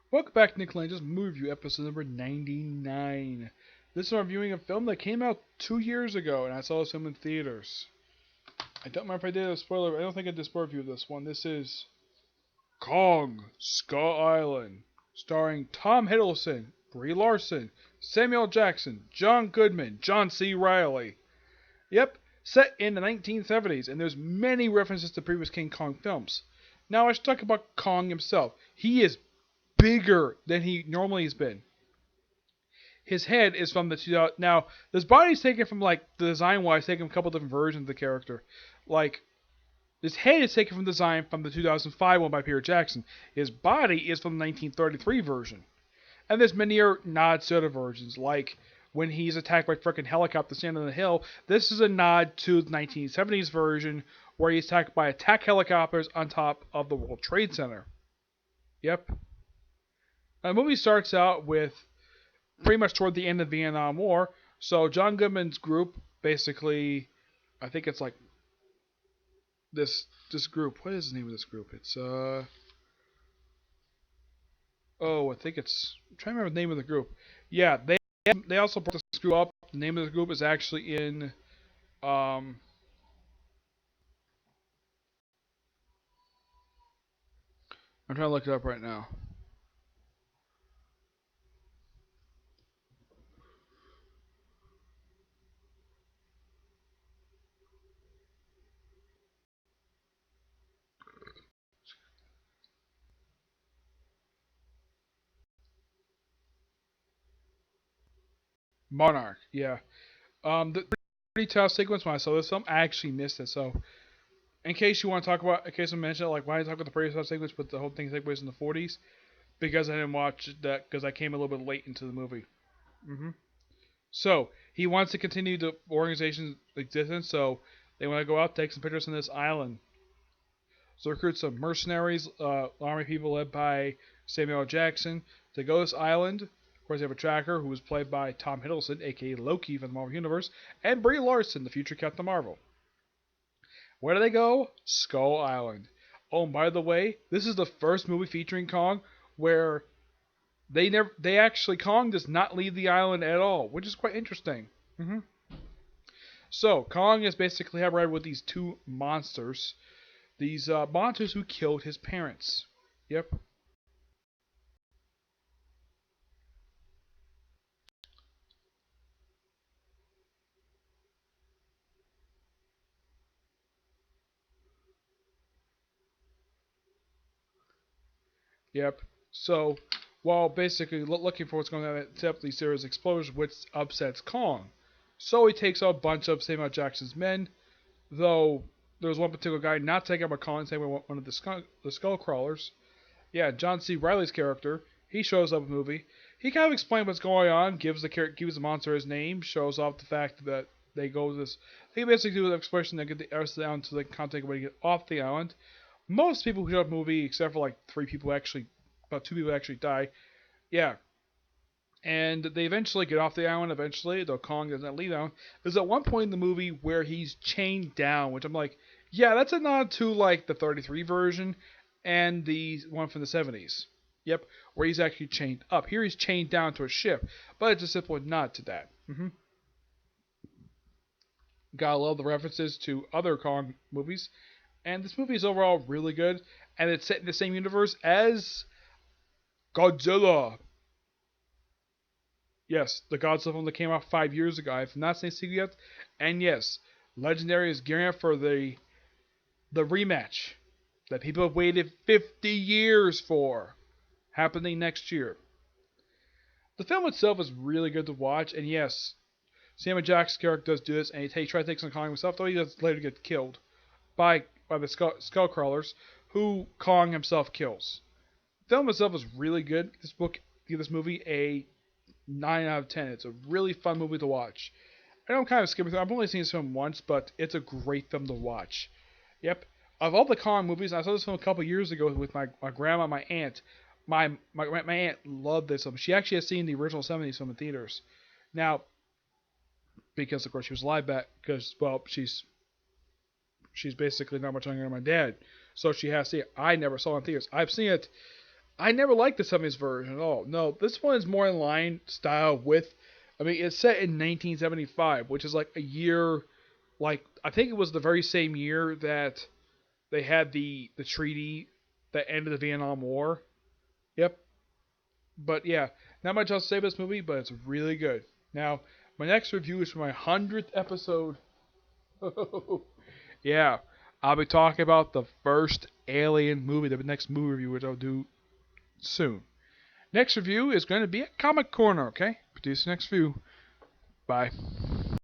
Welcome back to Nick Lange's Movie Review, episode number 99. This is a reviewing a film that came out 2 years ago, and I saw this film in theaters. I don't remember if I did a spoiler, I don't think I did a spoiler review of this one. This is Kong, Skull Island, starring Tom Hiddleston, Brie Larson, Samuel Jackson, John Goodman, John C. Reilly. Yep, set in the 1970s, and there's many references to previous King Kong films. Now I should talk about Kong himself. He is bigger than he normally has been. His head is from the 2000. Now, this body's taken from, like, the design-wise, taken from a couple different versions of the character. Like, his head is taken from the design from the 2005 one by Peter Jackson. His body is from the 1933 version. And there's many other nods to other versions, like when he's attacked by frickin' helicopters standing on the hill. This is a nod to the 1970s version, where he's attacked by attack helicopters on top of the World Trade Center. Yep. The movie starts out with pretty much toward the end of the Vietnam War. So John Goodman's group, basically, I think it's like this group. What is the name of this group? It's I think it's, I'm trying to remember the name of the group. Yeah, they also brought this group up. The name of the group is actually in I'm trying to look it up right now. Monarch, yeah. The pretty tough sequence when I saw this film, I actually missed it. So, in case you want to talk about, in case I mentioned it, like, why did I talk about the pretty tough sequence, but the whole thing takes place in the 40s? Because I didn't watch that, because I came a little bit late into the movie. So, he wants to continue the organization's existence, so they want to go out, take some pictures on this island. So, recruit some mercenaries, army people led by Samuel Jackson, to go to this island. Of course, they have a tracker who was played by Tom Hiddleston, aka Loki from the Marvel Universe, and Brie Larson, the future Captain Marvel. Where do they go? Skull Island. Oh, and by the way, this is the first movie featuring Kong where Kong does not leave the island at all, which is quite interesting. So, Kong is basically hybridized with these two monsters. These monsters who killed his parents. Yep. Yep. So, while basically looking for what's going on, except these series explosions, which upsets Kong. So he takes out a bunch of Samuel Jackson's men, though there's one particular guy not taken out by Kong, saying one of the skull crawlers. Yeah, John C. Reilly's character. He shows up in the movie. He kind of explains what's going on, gives the monster his name, shows off the fact that they go to this. They basically do the exploration, they get the rest of the island to the contact way to get off the island. Most people who show up in the movie, except for like about 2 people actually die. Yeah. And they eventually get off the island eventually, though Kong doesn't leave the island. There's at one point in the movie where he's chained down, which I'm like, yeah, that's a nod to like the 33 version and the one from the 70s. Yep, where he's actually chained up. Here he's chained down to a ship, but it's a simple nod to that. Gotta love the references to other Kong movies. And this movie is overall really good, and it's set in the same universe as Godzilla. Yes, the Godzilla film that came out 5 years ago. I've not seen it yet. And yes, Legendary is gearing up for the rematch that people have waited 50 years for, happening next year. The film itself is really good to watch, and yes, Samuel Jackson's character does do this, and he tries to take some Kong himself, though he does later get killed by the skull crawlers, who Kong himself kills. The film itself is really good. Give this movie a 9 out of 10. It's a really fun movie to watch. I know I'm kind of skipping through. I've only seen this film once, but it's a great film to watch. Yep. Of all the Kong movies, I saw this film a couple years ago with my grandma and my aunt. My aunt loved this film. She actually has seen the original 70s film in theaters. Now, because of course she was alive back, because, well, she's basically not much younger than my dad. So she has seen it. I never saw it in theaters. I've seen it I never liked the 70s version at all. No, this one is more in line style with. I mean, it's set in 1975, which is like a year. Like I think it was the very same year that they had the treaty that ended the Vietnam War. Yep. But yeah, not much else to say about this movie, but it's really good. Now, my next review is for my 100th episode. Yeah, I'll be talking about the first Alien movie, the next movie review, which I'll do soon. Next review is going to be a Comic Corner, okay? Produce the next review. Bye.